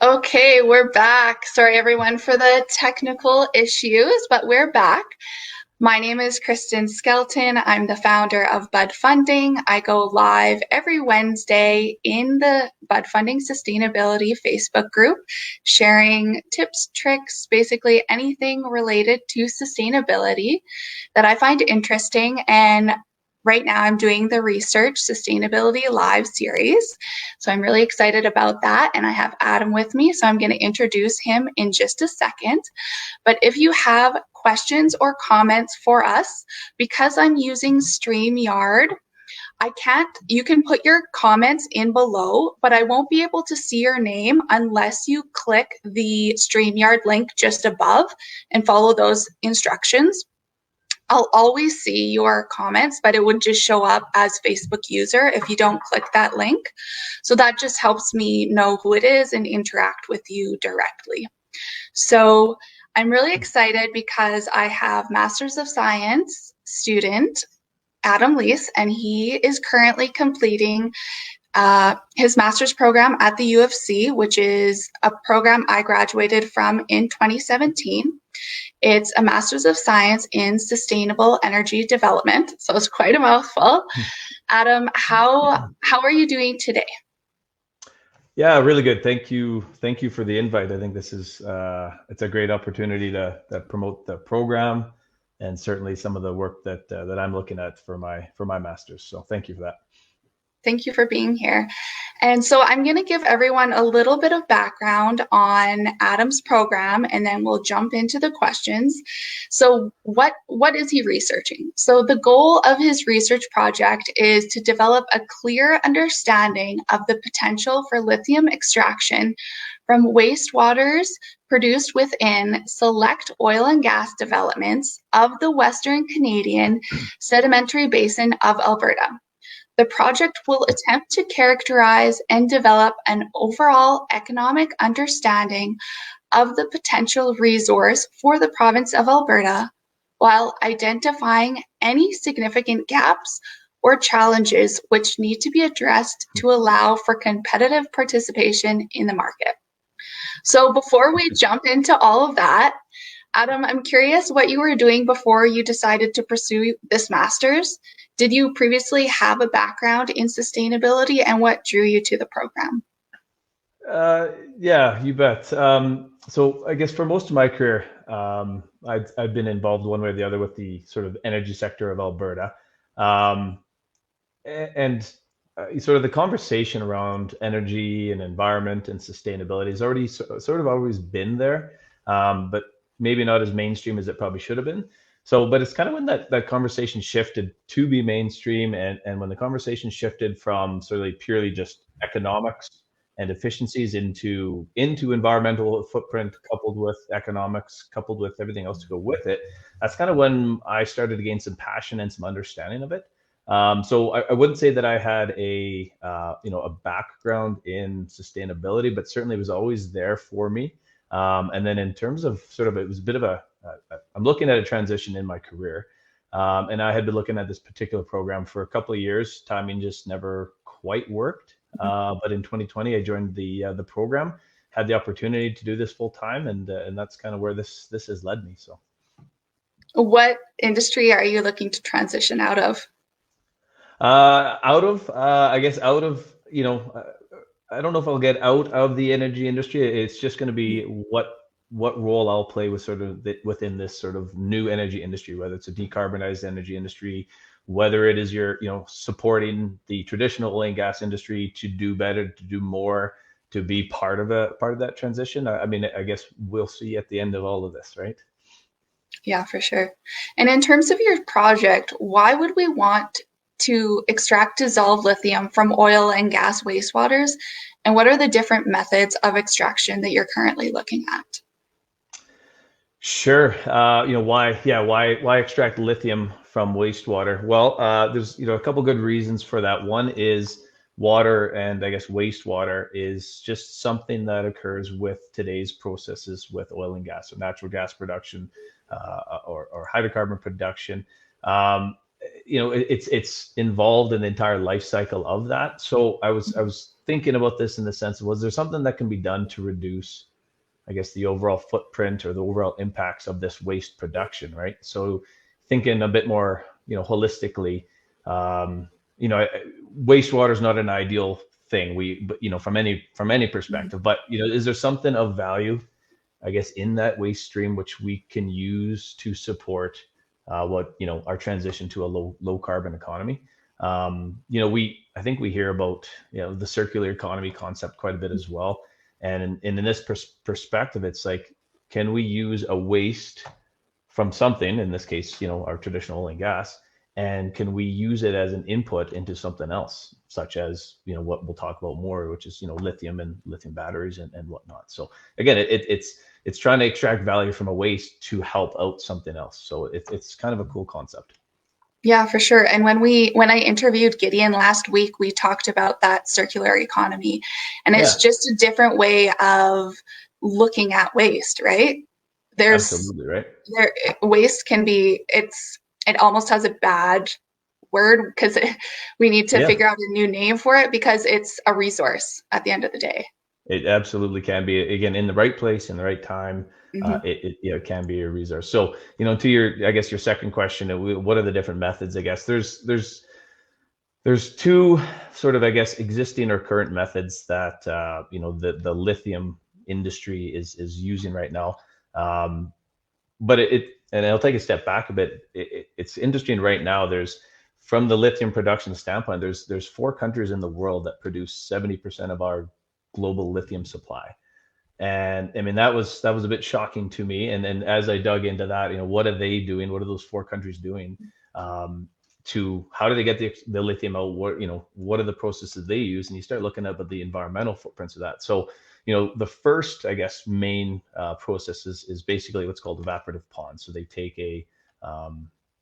Okay, we're back. Sorry, everyone, for the technical issues, but we're back. My name is Kristin Skelton. I'm the founder of Budfunding. I go live every Wednesday in the Budfunding Sustainability Facebook group, sharing tips, tricks, basically anything related to sustainability that I find interesting. And right now I'm doing the Research Sustainability Live series. So I'm really excited about that. And I have Adam with me, so I'm going to introduce him in just a second. But if you have questions or comments for us, because I'm using StreamYard, you can put your comments in below, but I won't be able to see your name unless you click the StreamYard link just above and follow those instructions. I'll always see your comments, but it would just show up as Facebook user if you don't click that link. So that just helps me know who it is and interact with you directly. So I'm really excited because I have Masters of Science student Adam Leece, and he is currently completing his master's program at the U of C, which is a program I graduated from in 2017. It's a Master's of Science in Sustainable Energy Development, so it's quite a mouthful. Adam, how are you doing today? Yeah, really good. Thank you for the invite. I think this is it's a great opportunity to promote the program and certainly some of the work that I'm looking at for my master's. So thank you for that. Thank you for being here. And so I'm going to give everyone a little bit of background on Adam's program, and then we'll jump into the questions. So what is he researching? So the goal of his research project is to develop a clear understanding of the potential for lithium extraction from wastewaters produced within select oil and gas developments of the Western Canadian Sedimentary Basin of Alberta. The project will attempt to characterize and develop an overall economic understanding of the potential resource for the province of Alberta, while identifying any significant gaps or challenges which need to be addressed to allow for competitive participation in the market. So before we jump into all of that, Adam, I'm curious what you were doing before you decided to pursue this master's. Did you previously have a background in sustainability, and what drew you to the program? Yeah, you bet. So I guess for most of my career, I've been involved one way or the other with the sort of energy sector of Alberta. And sort of the conversation around energy and environment and sustainability has already sort of always been there, but maybe not as mainstream as it probably should have been. So, but it's kind of when that conversation shifted to be mainstream, and when the conversation shifted from sort of purely just economics and efficiencies into environmental footprint, coupled with economics, coupled with everything else to go with it, that's kind of when I started to gain some passion and some understanding of it. So I wouldn't say that I had a background in sustainability, but certainly it was always there for me. And then in terms of sort of, it was a bit of I'm looking at a transition in my career. And I had been looking at this particular program for a couple of years. Timing just never quite worked. But in 2020, I joined the program, had the opportunity to do this full time, and that's kind of where this has led me. So, what industry are you looking to transition out of? I guess out of, I don't know if I'll get out of the energy industry. It's just going to be what role I'll play with sort of within this sort of new energy industry, whether it's a decarbonized energy industry, whether it is supporting the traditional oil and gas industry to do better, to do more, to be part of that transition. I mean, I guess we'll see at the end of all of this, right? Yeah, for sure. And in terms of your project, why would we want to extract dissolved lithium from oil and gas wastewaters? And what are the different methods of extraction that you're currently looking at? Sure. Why extract lithium from wastewater? Well, there's a couple good reasons for that. One is water, and I guess wastewater is just something that occurs with today's processes with oil and gas, so natural gas production or hydrocarbon production. It's involved in the entire life cycle of that. So I was thinking about this in the sense of, was there something that can be done to reduce, I guess, the overall footprint or the overall impacts of this waste production, right? So thinking a bit more, holistically, wastewater is not an ideal thing. But from any perspective, but is there something of value, I guess, in that waste stream which we can use to support our transition to a low carbon economy? I think we hear about the circular economy concept quite a bit as well, and in this perspective, it's like, can we use a waste from something, in this case, our traditional oil and gas, and can we use it as an input into something else, such as what we'll talk about more, which is lithium and lithium batteries and whatnot. So again, it's trying to extract value from a waste to help out something else. So it's kind of a cool concept. Yeah, for sure. And when I interviewed Gideon last week, we talked about that circular economy, and it's just a different way of looking at waste, right? Absolutely right. Waste can be, it almost has a bad word because we need to figure out a new name for it, because it's a resource at the end of the day. It absolutely can be, again, in the right place, in the right time. It can be a resource. So, to your second question, what are the different methods? I guess there's two sort of, I guess, existing or current methods that the lithium industry is using right now. But and I'll take a step back a bit. It's interesting right now. From the lithium production standpoint, there's 4 countries in the world that produce 70% of our global lithium supply. And I mean, that was a bit shocking to me. And then as I dug into that, what are they doing? What are those 4 countries doing? How do they get the lithium out? What are the processes they use? And you start looking at the environmental footprints of that. So, the first, I guess, main process is basically what's called evaporative ponds. So they take a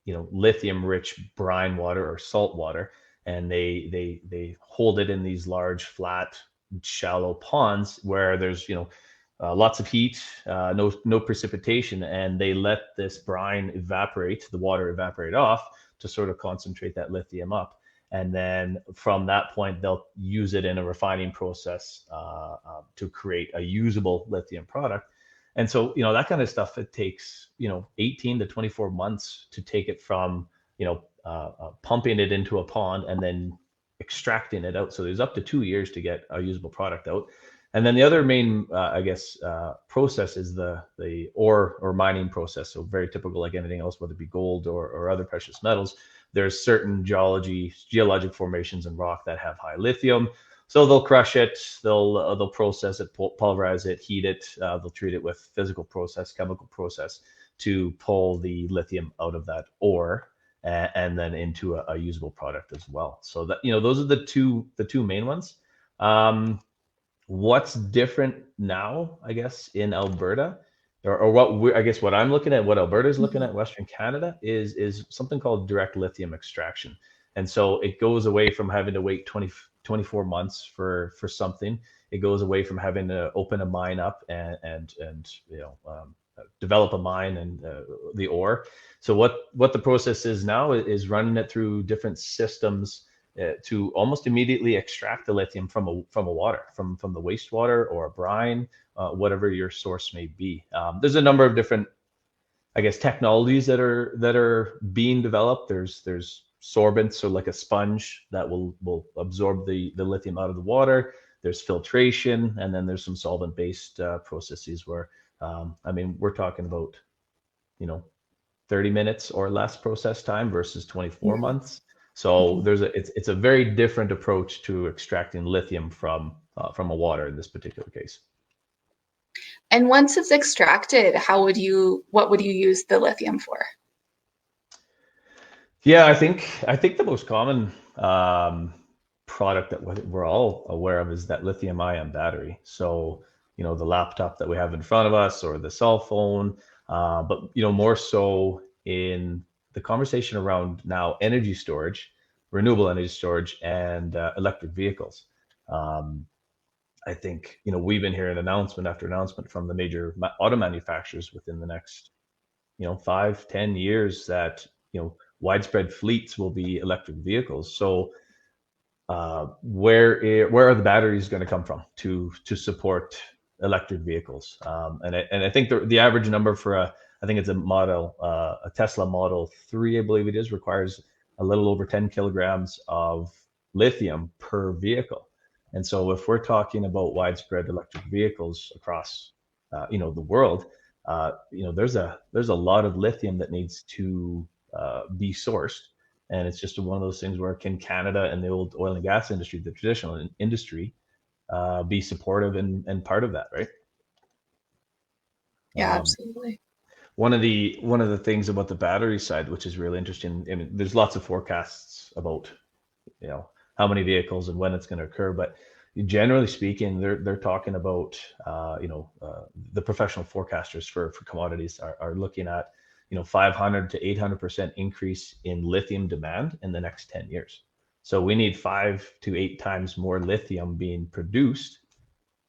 lithium rich brine water or salt water, and they hold it in these large, flat, shallow ponds where there's lots of heat, no precipitation, and they let this brine evaporate, the water evaporate off to sort of concentrate that lithium up. And then from that point, they'll use it in a refining process to create a usable lithium product. And so, that kind of stuff, it takes 18 to 24 months to take it from pumping it into a pond and then extracting it out. So there's up to 2 years to get a usable product out. And then the other main, process is the ore or mining process. So very typical, like anything else, whether it be gold or other precious metals. There's certain geologic formations in rock that have high lithium. So they'll crush it, they'll process it, pulverize it, heat it. They'll treat it with physical process, chemical process to pull the lithium out of that ore and then into a usable product as well. So that those are the two main ones. What's different now, I guess, in Alberta, or what I'm looking at, what Alberta is looking at, Western Canada, is something called direct lithium extraction. And so it goes away from having to wait 24 months for something. It goes away from having to open a mine up and develop a mine and the ore. So what the process is now is running it through different systems to almost immediately extract the lithium from a water, from the wastewater or a brine, whatever your source may be. There's a number of different, I guess, technologies that are being developed. There's sorbents, so like a sponge that will absorb the lithium out of the water. There's filtration, and then there's some solvent-based processes where, we're talking about, 30 minutes or less process time versus 24 months. So it's a very different approach to extracting lithium from a water in this particular case. And once it's extracted, what would you use the lithium for? Yeah, I think the most common product that we're all aware of is that lithium-ion battery. So the laptop that we have in front of us or the cell phone, but more so in the conversation around now energy storage, renewable energy storage, and electric vehicles. I think we've been hearing announcement after announcement from the major auto manufacturers within the next 5-10 years that widespread fleets will be electric vehicles. So where are the batteries going to come from to support electric vehicles? And I think the average number for I think it's a Tesla Model 3, I believe it is, requires a little over 10 kilograms of lithium per vehicle. And so if we're talking about widespread electric vehicles across the world, there's a lot of lithium that needs to be sourced. And it's just one of those things where, can Canada and the old oil and gas industry, the traditional industry, be supportive and part of that, right? Yeah, absolutely. One of the things about the battery side, which is really interesting, I mean, there's lots of forecasts about how many vehicles and when it's going to occur, but generally speaking, they're talking about the professional forecasters for commodities are looking at 500 to 800% increase in lithium demand in the next 10 years. So we need 5 to 8 times more lithium being produced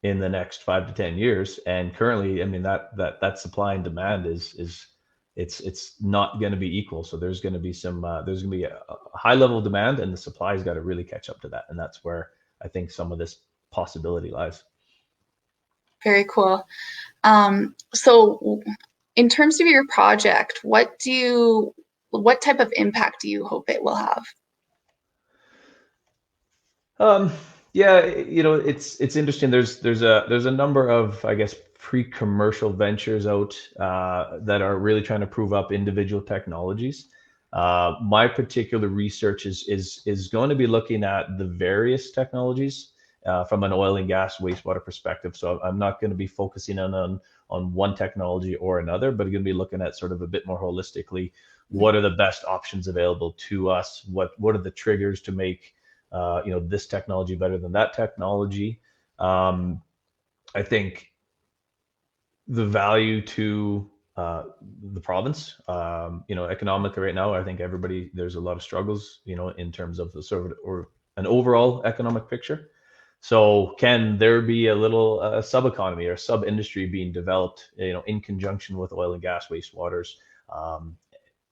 in the next 5 to 10 years. And currently, I mean, that supply and demand it's not going to be equal. So there's going to be there's going to be a high level of demand, and the supply's got to really catch up to that. And that's where I think some of this possibility lies. Very cool. So in terms of your project, what type of impact do you hope it will have? Yeah, it's interesting. There's a number of, I guess, pre-commercial ventures out that are really trying to prove up individual technologies. My particular research is going to be looking at the various technologies from an oil and gas wastewater perspective. So I'm not going to be focusing on one technology or another, but I'm going to be looking at sort of a bit more holistically, what are the best options available to us? What are the triggers to make this technology better than that technology? I think the value to the province, economically right now, I think there's a lot of struggles, in terms of the sort of or an overall economic picture. So can there be a little sub economy or sub industry being developed, in conjunction with oil and gas wastewaters,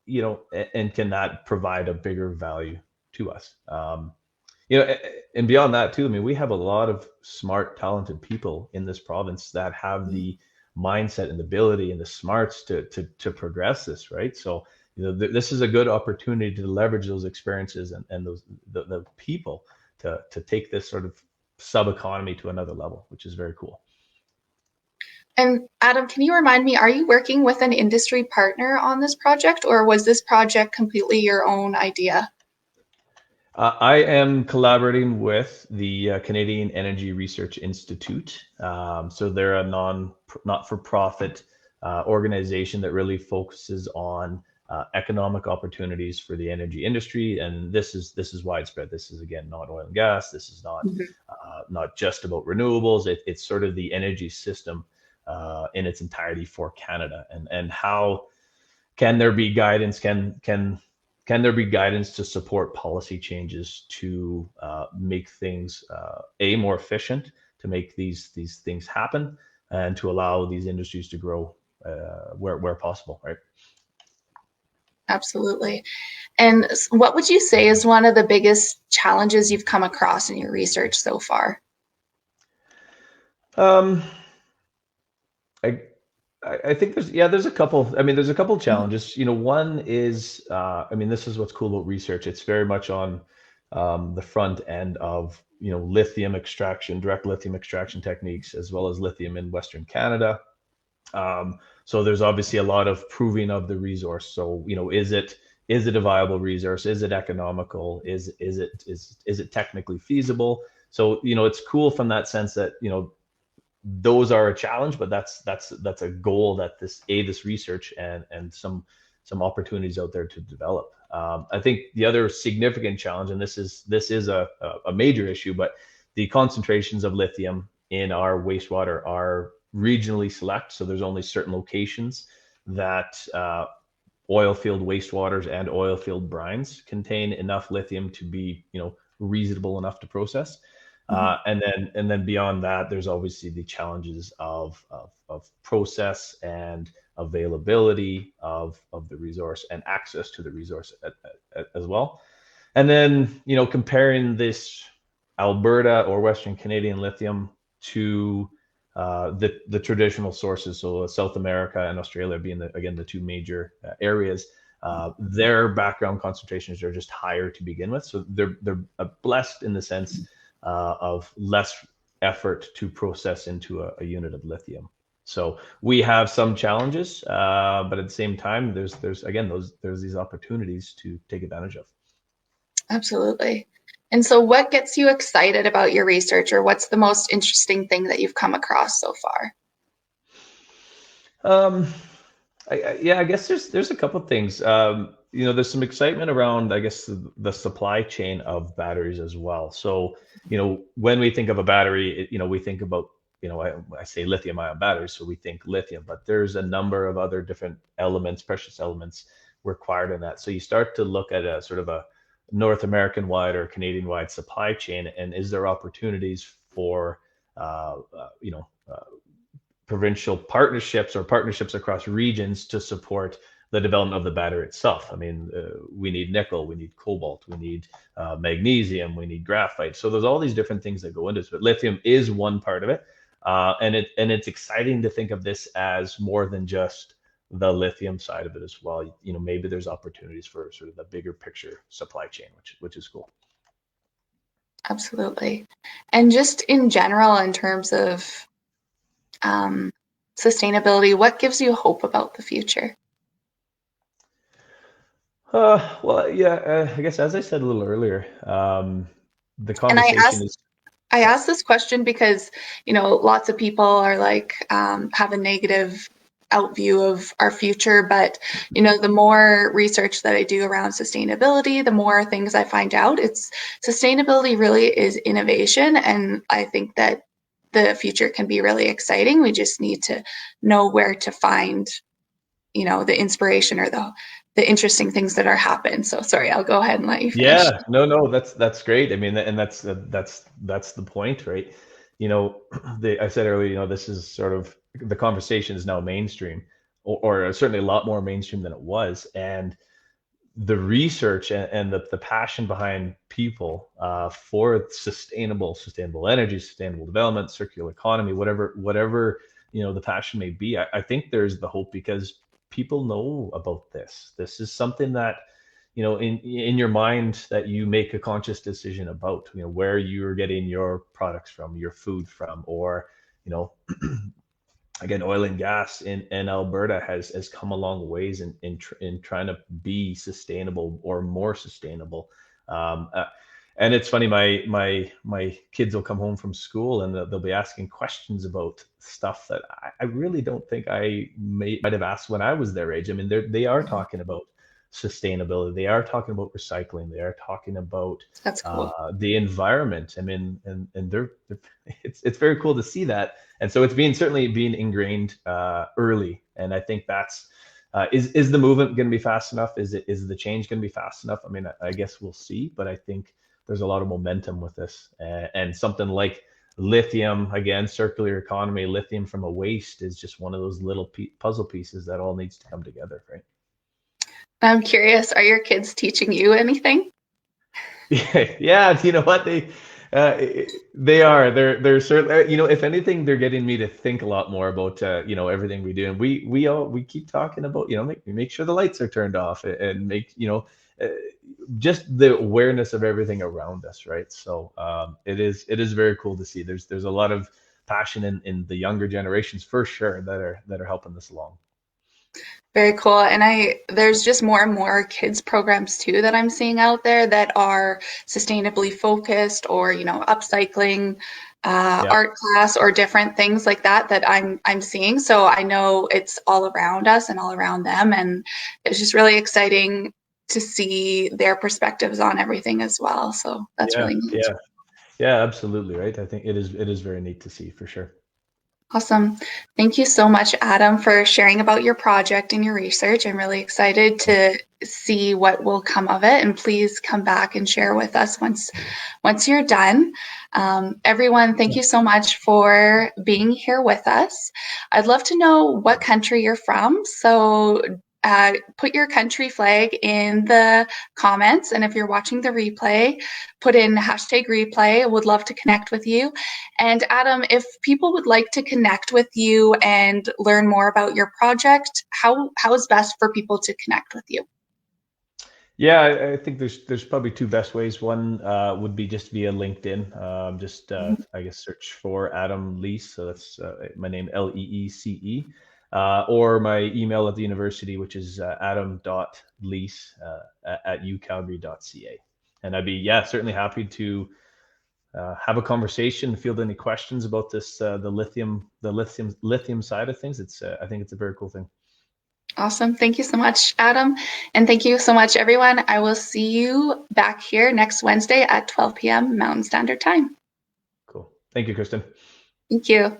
and can that provide a bigger value to us? And beyond that too, I mean, we have a lot of smart, talented people in this province that have the mindset and the ability and the smarts to progress this, right? So, this is a good opportunity to leverage those experiences and those the people to take this sort of sub economy to another level, which is very cool. And Adam, can you remind me, are you working with an industry partner on this project, or was this project completely your own idea? I am collaborating with the Canadian Energy Research Institute. So they're a not-for-profit organization that really focuses on economic opportunities for the energy industry, and this is widespread. This is, again, not oil and gas. This is not just about renewables. It's sort of the energy system in its entirety for Canada, and how can there be guidance? Can there be guidance to support policy changes to make things more efficient, to make these things happen, and to allow these industries to grow where possible, right? Absolutely. And what would you say is one of the biggest challenges you've come across in your research so far? I think there's a couple. I mean, there's a couple challenges. One is, this is what's cool about research. It's very much on the front end of lithium extraction, direct lithium extraction techniques, as well as lithium in Western Canada. So there's obviously a lot of proving of the resource. So is it a viable resource? Is it economical? Is it technically feasible? So it's cool from that sense that those are a challenge, but that's a goal that this research and some opportunities out there to develop. I think the other significant challenge, and this is a major issue, but the concentrations of lithium in our wastewater are regionally select. So there's only certain locations that oil field wastewaters and oil field brines contain enough lithium to be reasonable enough to process. And then beyond that, there's obviously the challenges of process and availability of the resource and access to the resource as well. And then comparing this Alberta or Western Canadian lithium to the traditional sources, so South America and Australia being again the two major areas. Their background concentrations are just higher to begin with, so they're blessed in the sense of less effort to process into a unit of lithium. So we have some challenges, but at the same time, there's these opportunities to take advantage of. Absolutely. And so what gets you excited about your research, or what's the most interesting thing that you've come across so far? I guess there's a couple of things. There's some excitement around, I guess, the supply chain of batteries as well. So, when we think of a battery, we think about, I say lithium ion batteries, so we think lithium, but there's a number of other different elements, precious elements required in that. So you start to look at a sort of a North American wide or Canadian wide supply chain, and is there opportunities for provincial partnerships or partnerships across regions to support the development of the battery itself? I mean, we need nickel, we need cobalt, we need magnesium, we need graphite. So there's all these different things that go into it. But lithium is one part of it, and it's exciting to think of this as more than just the lithium side of it as well. Maybe there's opportunities for sort of the bigger picture supply chain, which is cool. Absolutely. And just in general, in terms of sustainability, what gives you hope about the future? I guess as I said a little earlier, the conversation is. I asked this question because, lots of people are like, have a negative out view of our future, but the more research that I do around sustainability, the more things I find out. Sustainability really is innovation, and I think that the future can be really exciting. We just need to know where to find the inspiration or the interesting things that are happening. So sorry, I'll go ahead and let you finish. Yeah, no, that's great. I mean, and that's the point, right? I said earlier, this is sort of, the conversation is now mainstream, or certainly a lot more mainstream than it was. And the research and the passion behind people for sustainable energy, sustainable development, circular economy, whatever the passion may be, I think there's the hope, because people know about this. This is something that in your mind, that you make a conscious decision about, where you're getting your products from, your food from, or again, oil and gas in Alberta has come a long ways in trying to be sustainable or more sustainable. And it's funny, my kids will come home from school and they'll be asking questions about stuff that I really don't think I might have asked when I was their age. I mean, they are talking about sustainability. They are talking about recycling. They are talking about That's cool. The environment. I mean, and it's very cool to see that. And so it's certainly being ingrained early. And I think that's is the movement going to be fast enough? Is the change going to be fast enough? I mean, I guess we'll see, but I think there's a lot of momentum with this, and something like lithium, again, circular economy, lithium from a waste is just one of those little puzzle pieces that all needs to come together, right? I'm curious, are your kids teaching you anything? Yeah, you know what, they are. They're certainly, if anything, they're getting me to think a lot more about everything we do. And we keep talking about, make sure the lights are turned off, and make just the awareness of everything around us, right? So it is very cool to see. There's a lot of passion in the younger generations, for sure, that are helping this along. Very cool. And there's just more and more kids programs too that I'm seeing out there that are sustainably focused, or upcycling, art class, or different things like that I'm seeing. So I know it's all around us and all around them, and it's just really exciting to see their perspectives on everything as well. So that's really neat. Yeah, absolutely, right. I think it is very neat to see, for sure. Awesome. Thank you so much, Adam, for sharing about your project and your research. I'm really excited to see what will come of it, and please come back and share with us once you're done. Everyone, thank you so much for being here with us. I'd love to know what country you're from. So put your country flag in the comments. And if you're watching the replay, put in #replay. I would love to connect with you. And Adam, if people would like to connect with you and learn more about your project, how is best for people to connect with you? Yeah, I think there's probably two best ways. One would be just via LinkedIn. I guess search for Adam Leece. So that's my name, Leece. Or my email at the university, which is adam.leece at ucalgary.ca. And I'd be certainly happy to have a conversation, field any questions about this the lithium side of things. I think it's a very cool thing. Awesome. Thank you so much, Adam. And thank you so much, everyone. I will see you back here next Wednesday at 12 p.m. Mountain Standard Time. Cool. Thank you, Kristin. Thank you.